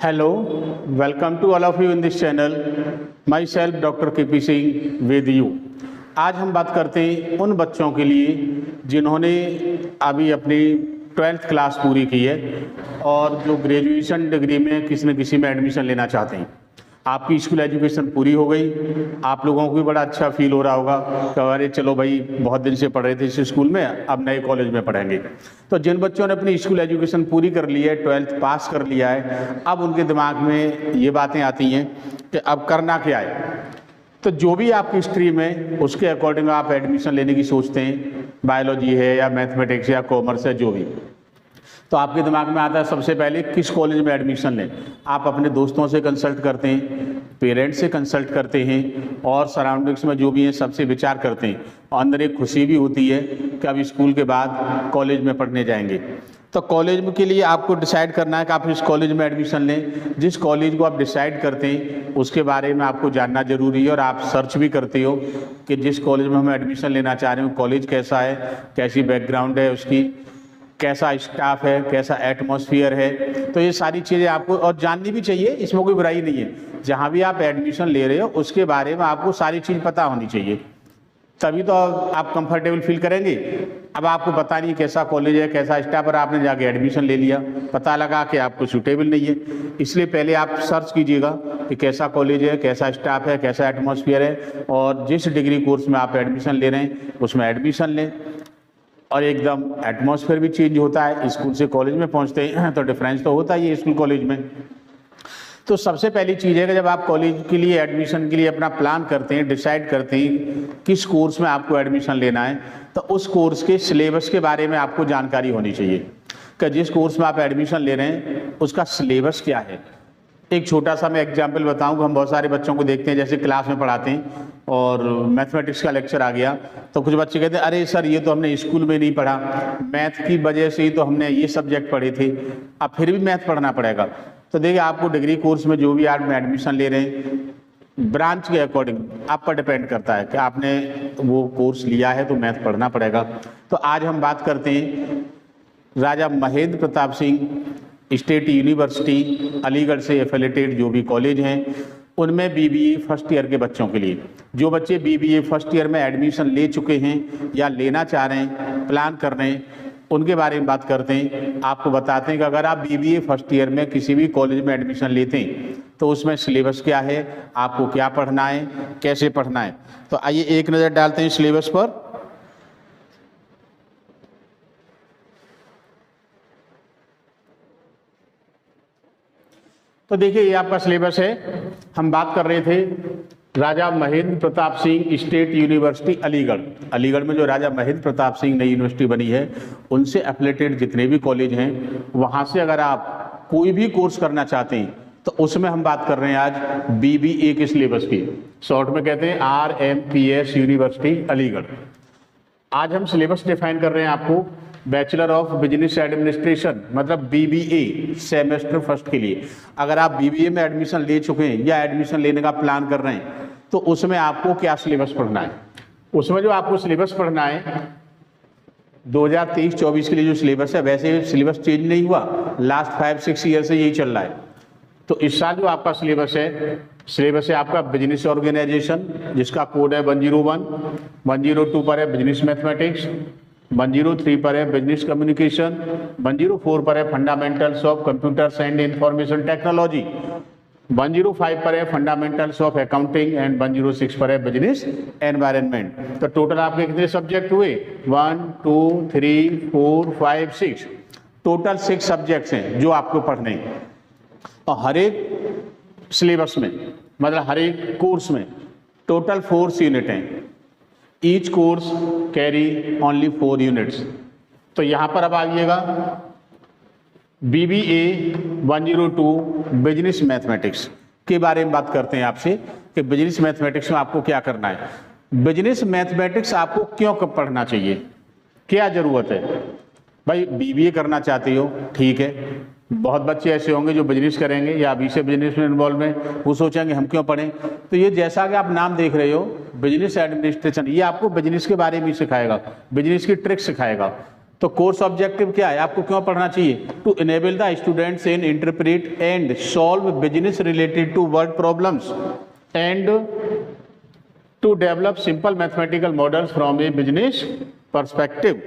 Hello, welcome to all of you in this channel. Myself Dr. KP Singh with you. आज हम बात करते हैं उन बच्चों के लिए जिन्होंने अभी अपनी 12th क्लास पूरी की है और जो ग्रेजुएशन डिग्री में किसी न किसी में एडमिशन लेना चाहते हैं। आपकी स्कूल एजुकेशन पूरी हो गई, आप लोगों को भी बड़ा अच्छा फील हो रहा होगा कि अरे चलो भाई बहुत दिन से पढ़ रहे थे इस स्कूल में, अब नए कॉलेज में पढ़ेंगे। तो जिन बच्चों ने अपनी स्कूल एजुकेशन पूरी कर ली है, 12th पास कर लिया है, अब उनके दिमाग में ये बातें आती हैं कि अब करना क्या है। तो जो भी आपकी स्ट्रीम है उसके अकॉर्डिंग आप एडमिशन लेने की सोचते हैं, बायोलॉजी है या मैथमेटिक्स या कॉमर्स है, जो भी, तो आपके दिमाग में आता है सबसे पहले किस कॉलेज में एडमिशन लें। आप अपने दोस्तों से कंसल्ट करते हैं, पेरेंट्स से कंसल्ट करते हैं और सराउंडिंग्स में जो भी हैं सबसे विचार करते हैं। अंदर एक खुशी भी होती है कि अब स्कूल के बाद कॉलेज में पढ़ने जाएंगे। तो कॉलेज के लिए आपको डिसाइड करना है कि आप इस कॉलेज में एडमिशन लें। जिस कॉलेज को आप डिसाइड करते हैं उसके बारे में आपको जानना जरूरी है और आप सर्च भी करते हो कि जिस कॉलेज में हम एडमिशन लेना चाह रहे हो कॉलेज कैसा है, कैसी बैकग्राउंड है उसकी, कैसा स्टाफ है, कैसा एटमॉस्फेयर है। तो ये सारी चीज़ें आपको और जाननी भी चाहिए, इसमें कोई बुराई नहीं है। जहाँ भी आप एडमिशन ले रहे हो उसके बारे में आपको सारी चीज़ पता होनी चाहिए, तभी तो आप कंफर्टेबल फील करेंगे। अब आपको पता नहीं कैसा कॉलेज है, कैसा स्टाफ, और आपने जाके एडमिशन ले लिया, पता लगा कि आपको सूटेबल नहीं है। इसलिए पहले आप सर्च कीजिएगा कि कैसा कॉलेज है, कैसा स्टाफ है, कैसा एटमॉस्फेयर है, और जिस डिग्री कोर्स में आप एडमिशन ले रहे हैं उसमें एडमिशन लें। और एकदम एटमॉस्फेयर भी चेंज होता है, स्कूल से कॉलेज में पहुंचते हैं तो डिफरेंस तो होता ही है स्कूल कॉलेज में। तो सबसे पहली चीज़ है कि जब आप कॉलेज के लिए एडमिशन के लिए अपना प्लान करते हैं, डिसाइड करते हैं किस कोर्स में आपको एडमिशन लेना है, तो उस कोर्स के सिलेबस के बारे में आपको जानकारी होनी चाहिए कि जिस कोर्स में आप एडमिशन ले रहे हैं उसका सिलेबस क्या है। एक छोटा सा मैं एग्जाम्पल बताऊं कि हम बहुत सारे बच्चों को देखते हैं, जैसे क्लास में पढ़ाते हैं और मैथमेटिक्स का लेक्चर आ गया तो कुछ बच्चे कहते हैं अरे सर ये तो हमने स्कूल में नहीं पढ़ा, मैथ की वजह से ही तो हमने ये सब्जेक्ट पढ़े थे, अब फिर भी मैथ पढ़ना पड़ेगा। तो देखिए आपको डिग्री कोर्स में जो भी आप एडमिशन ले रहे हैं ब्रांच के अकॉर्डिंग आप पर डिपेंड करता है कि आपने वो कोर्स लिया है तो मैथ पढ़ना पड़ेगा। तो आज हम बात करते हैं राजा महेंद्र प्रताप सिंह स्टेट यूनिवर्सिटी अलीगढ़ से एफिलिएटेड जो भी कॉलेज हैं उनमें बीबीए फर्स्ट ईयर के बच्चों के लिए, जो बच्चे बीबीए फर्स्ट ईयर में एडमिशन ले चुके हैं या लेना चाह रहे हैं, प्लान कर रहे हैं, उनके बारे में बात करते हैं। आपको बताते हैं कि अगर आप बीबीए फर्स्ट ईयर में किसी भी कॉलेज में एडमिशन लेते हैं तो उसमें सिलेबस क्या है, आपको क्या पढ़ना है, कैसे पढ़ना है। तो आइए एक नज़र डालते हैं सिलेबस पर। तो देखिए ये आपका सिलेबस है। हम बात कर रहे थे राजा महेंद्र प्रताप सिंह स्टेट यूनिवर्सिटी अलीगढ़। अलीगढ़ में जो राजा महेंद्र प्रताप सिंह नई यूनिवर्सिटी बनी है उनसे एफिलिएटेड जितने भी कॉलेज हैं वहाँ से अगर आप कोई भी कोर्स करना चाहते हैं तो उसमें हम बात कर रहे हैं आज बीबीए के सिलेबस की, शॉर्ट में कहते हैं RMPS यूनिवर्सिटी अलीगढ़। आज हम सिलेबस डिफाइन कर रहे हैं आपको बैचलर ऑफ बिजनेस एडमिनिस्ट्रेशन मतलब बीबीए सेमेस्टर फर्स्ट के लिए। अगर आप बीबीए में एडमिशन ले चुके हैं या एडमिशन लेने का प्लान कर रहे हैं तो उसमें आपको क्या सिलेबस पढ़ना है। उसमें जो आपको सिलेबस पढ़ना है 2023-24 के लिए जो सिलेबस है, वैसे सिलेबस चेंज नहीं हुआ, लास्ट 5-6 ईयर से यही चल रहा है। तो इस साल जो आपका सिलेबस है आपका बिजनेस ऑर्गेनाइजेशन जिसका कोड है 101, 102 पर है बिजनेस मैथमेटिक्स, 103 पर है बिजनेस कम्युनिकेशन, 104 पर है fundamentals of computers and information technology, 105 पर है फंडामेंटल्स ऑफ अकाउंटिंग एंड 106 पर है बिजनेस एनवायरनमेंट। तो टोटल आपके कितने सब्जेक्ट हुए, 1 2 3 4 5 6, टोटल 6 सब्जेक्ट्स हैं जो आपको पढ़ने हैं। और हर एक सिलेबस में मतलब हर एक कोर्स में टोटल 4 यूनिट हैं। Each course carry only 4 units. तो यहाँ पर अब आइएगा BBA 102 बिजनेस मैथमेटिक्स के बारे में बात करते हैं आपसे कि बिजनेस मैथमेटिक्स में आपको क्या करना है। बिजनेस मैथमेटिक्स आपको क्यों कब पढ़ना चाहिए, क्या ज़रूरत है। भाई BBA करना चाहते हो ठीक है, बहुत बच्चे ऐसे होंगे जो बिजनेस करेंगे या अभी से बिजनेस में इन्वॉल्व हैं, वो सोचेंगे हम क्यों पढ़ें। तो ये जैसा कि आप नाम देख रहे हो बिजनेस एडमिनिस्ट्रेशन, ये आपको बिजनेस के बारे में सिखाएगा, बिजनेस की ट्रिक सिखाएगा। तो कोर्स ऑब्जेक्टिव क्या है, आपको क्यों पढ़ना चाहिए? To enable the students in interpret and solve business related to world problems and to develop simple mathematical models from a business perspective.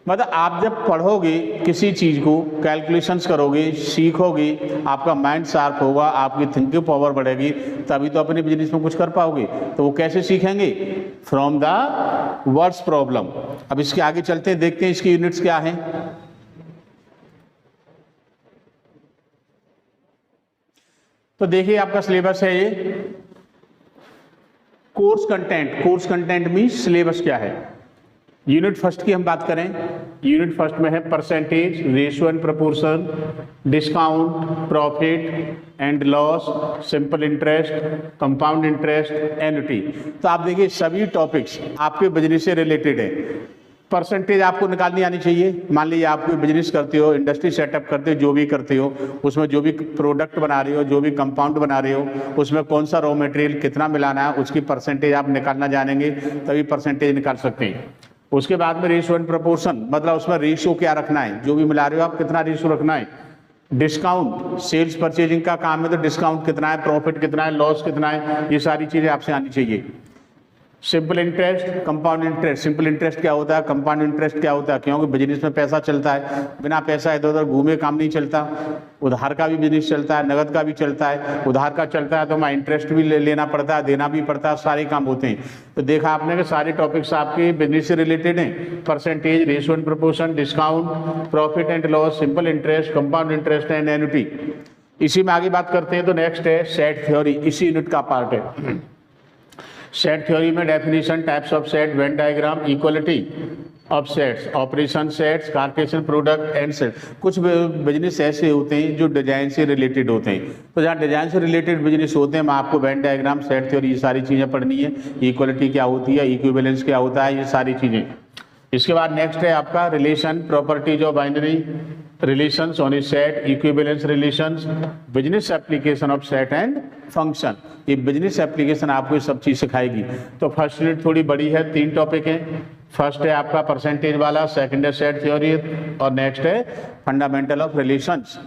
मतलब आप जब पढ़ोगे किसी चीज़ को, कैलकुलेशंस करोगे, सीखोगे, आपका माइंड शार्प होगा, आपकी थिंकिंग पावर बढ़ेगी, तभी तो अपने बिजनेस में कुछ कर पाओगे। तो वो कैसे सीखेंगे? From the words problem. अब इसके आगे चलते हैं, देखते हैं इसकी यूनिट्स क्या हैं। तो देखिए आपका सिलेबस है ये course content. Course content means syllabus क्या है। यूनिट फर्स्ट की हम बात करें, यूनिट फर्स्ट में है percentage, ratio and proportion, discount, profit and loss, simple interest, compound interest, annuity. तो आप देखिए सभी टॉपिक्स आपके बिजनेस से रिलेटेड है। परसेंटेज आपको निकालनी आनी चाहिए। मान लीजिए आप कोई बिजनेस करते हो, इंडस्ट्री सेटअप करते हो, जो भी करते हो, उसमें जो भी प्रोडक्ट बना रहे हो, जो भी कंपाउंड बना रहे हो, उसमें कौन सा रॉ मटेरियल कितना मिलाना है, उसकी परसेंटेज आप निकालना जानेंगे तभी परसेंटेज निकाल सकते हैं। उसके बाद में रेशियो एंड प्रोपोर्शन, मतलब उसमें रेशियो क्या रखना है, जो भी मिला रहे हो आप कितना रेशियो रखना है। डिस्काउंट, सेल्स परचेजिंग का काम है तो डिस्काउंट कितना है, प्रॉफिट कितना है, लॉस कितना है, ये सारी चीज़ें आपसे आनी चाहिए। Simple interest, compound interest. Simple interest क्या होता है, कंपाउंड इंटरेस्ट क्या होता है, क्योंकि बिजनेस में पैसा चलता है, बिना पैसा इधर उधर घूमे काम नहीं चलता। उधार का भी बिजनेस चलता है, नगद का भी चलता है। उधार का चलता है तो वहाँ इंटरेस्ट भी लेना पड़ता है, देना भी पड़ता है, सारे काम होते हैं। तो देखा आपने कि सारे टॉपिक्स आपके बिजनेस से रिलेटेड हैं। Percentage, ratio and proportion, discount, profit and loss, simple interest, compound interest and annuity. इसी में आगे बात करते हैं। तो नेक्स्ट है सेट थ्योरी, इसी यूनिट का पार्ट है। सेट थ्योरी में definition, types of set, Venn diagram, equality of sets, operation sets, Cartesian product and set. कुछ बिजनेस ऐसे होते हैं जो डिजाइन से रिलेटेड होते हैं, तो जहाँ डिजाइन से रिलेटेड बिजनेस होते हैं, मैं आपको वेन डायग्राम, सेट थ्योरी, ये सारी चीज़ें पढ़नी है। इक्वलिटी क्या होती है, इक्विवेलेंस क्या होता है, ये सारी चीज़ें। इसके बाद नेक्स्ट है आपका relation, properties of binary relations on A set, equivalence relations, business application of set and function. ये बिजनेस एप्लीकेशन आपको ये सब चीज़ सिखाएगी। तो फर्स्ट यूनिट थोड़ी बड़ी है, 3 टॉपिक हैं। फर्स्ट है आपका परसेंटेज वाला, सेकंड है सेट थ्योरी और नेक्स्ट है फंडामेंटल ऑफ रिलेशंस।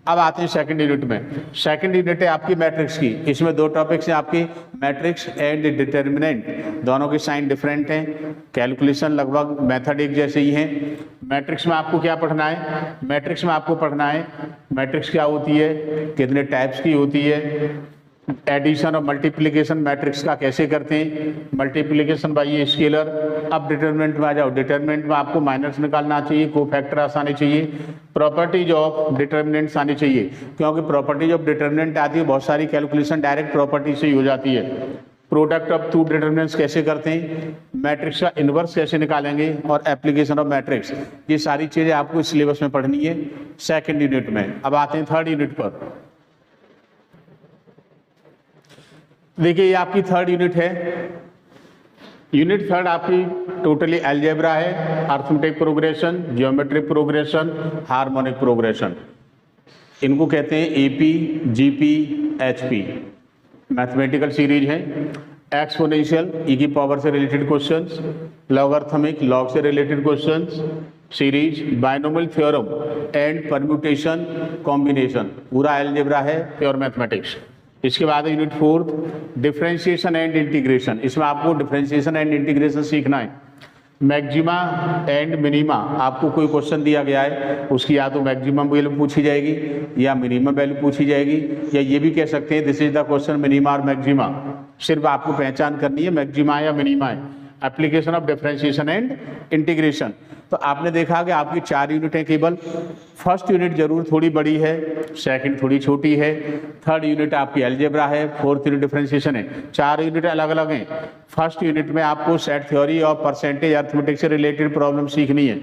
अब आते हैं सेकंड यूनिट में। सेकंड यूनिट है आपकी मैट्रिक्स की। इसमें 2 टॉपिक्स हैं आपकी, मैट्रिक्स एंड डिटर्मिनेंट। दोनों के साइन डिफरेंट हैं, कैलकुलेशन लगभग मेथड एक जैसे ही हैं। मैट्रिक्स में आपको क्या पढ़ना है, मैट्रिक्स में आपको पढ़ना है मैट्रिक्स क्या होती है, कितने टाइप्स की होती है, एडिशन और मल्टीप्लिकेशन मैट्रिक्स का कैसे करते हैं, मल्टीप्लिकेशन बाय ये स्केलर। अब डिटरमिनेंट में आ जाओ। डिटरमिनेंट में आपको माइनस निकालना चाहिए, कोफैक्टर्स आने चाहिए, प्रॉपर्टीज ऑफ डिटरमिनेंट्स आनी चाहिए, क्योंकि प्रॉपर्टीज ऑफ डिटरमिनेंट आती है, बहुत सारी कैलकुलेशन डायरेक्ट प्रॉपर्टी से ही हो जाती है। प्रोडक्ट ऑफ 2 डिटरमिनेंट्स कैसे करते हैं, मैट्रिक्स का इन्वर्स कैसे निकालेंगे और एप्लीकेशन ऑफ मैट्रिक्स, ये सारी चीज़ें आपको इस सिलेबस में पढ़नी है सेकेंड यूनिट में। अब आते हैं थर्ड यूनिट पर। देखिए ये आपकी थर्ड यूनिट है। यूनिट थर्ड आपकी टोटली अलजेब्रा है, arithmetic progression, geometric progression, harmonic progression. इनको कहते हैं AP, GP, HP. Mathematical series है। एक्सपोनेंशियल, ई की पावर से रिलेटेड क्वेश्चंस, लॉगरिथमिक, लॉग से related questions series, binomial theorem and permutation combination, पूरा अलजेब्रा है, प्योर मैथमेटिक्स। इसके बाद यूनिट 4 डिफरेंशिएशन एंड इंटीग्रेशन। इसमें आपको डिफरेंशिएशन एंड इंटीग्रेशन सीखना है। मैक्सिमा एंड मिनिमा, आपको कोई क्वेश्चन दिया गया है, उसकी या तो मैक्सिमम वैल्यू पूछी जाएगी या मिनिमम वैल्यू पूछी जाएगी, या ये भी कह सकते हैं this is the question minima और मैक्सिमा। सिर्फ आपको पहचान करनी है मैक्सिमा या मिनिमा है। Application of differentiation and integration. तो आपने देखा कि आपकी 4 यूनिटें केवल। फर्स्ट यूनिट जरूर थोड़ी बड़ी है, सेकंड थोड़ी छोटी है, थर्ड यूनिट आपकी अलजेब्रा है, फोर्थ यूनिट डिफरेंशिएशन है। 4 यूनिट अलग अलग हैं। फर्स्ट यूनिट में आपको सेट थ्योरी और परसेंटेज अर्थमेटिक से रिलेटेड प्रॉब्लम सीखनी है,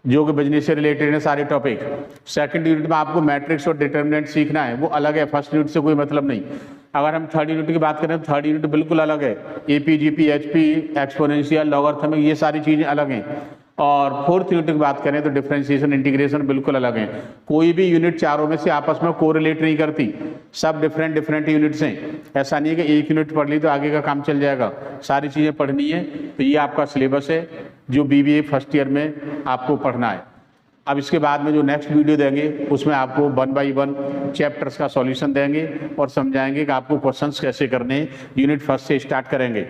जो कि बिजनेस से रिलेटेड है सारे टॉपिक। सेकंड यूनिट में आपको मैट्रिक्स और डिटर्मिनेंट सीखना है, वो अलग है, फर्स्ट यूनिट से कोई मतलब नहीं। अगर हम थर्ड यूनिट की बात करें तो थर्ड यूनिट बिल्कुल अलग है। AP, GP, HP, exponential, logarithmic, ये सारी चीज़ें अलग हैं। और फोर्थ यूनिट की बात करें तो डिफरेंशिएशन इंटीग्रेशन बिल्कुल अलग है। कोई भी यूनिट चारों में से आपस में कोरिलेट नहीं करती, सब डिफरेंट डिफरेंट यूनिट्स हैं। ऐसा नहीं है कि एक यूनिट पढ़ ली तो आगे का काम चल जाएगा, सारी चीज़ें पढ़नी है। तो ये आपका सिलेबस है जो BBA फर्स्ट ईयर में आपको पढ़ना है। अब इसके बाद में जो नेक्स्ट वीडियो देंगे उसमें आपको 1 बाई 1 चैप्टर्स का सॉल्यूशन देंगे और समझाएंगे कि आपको क्वेश्चंस कैसे करने हैं। यूनिट फर्स्ट से स्टार्ट करेंगे।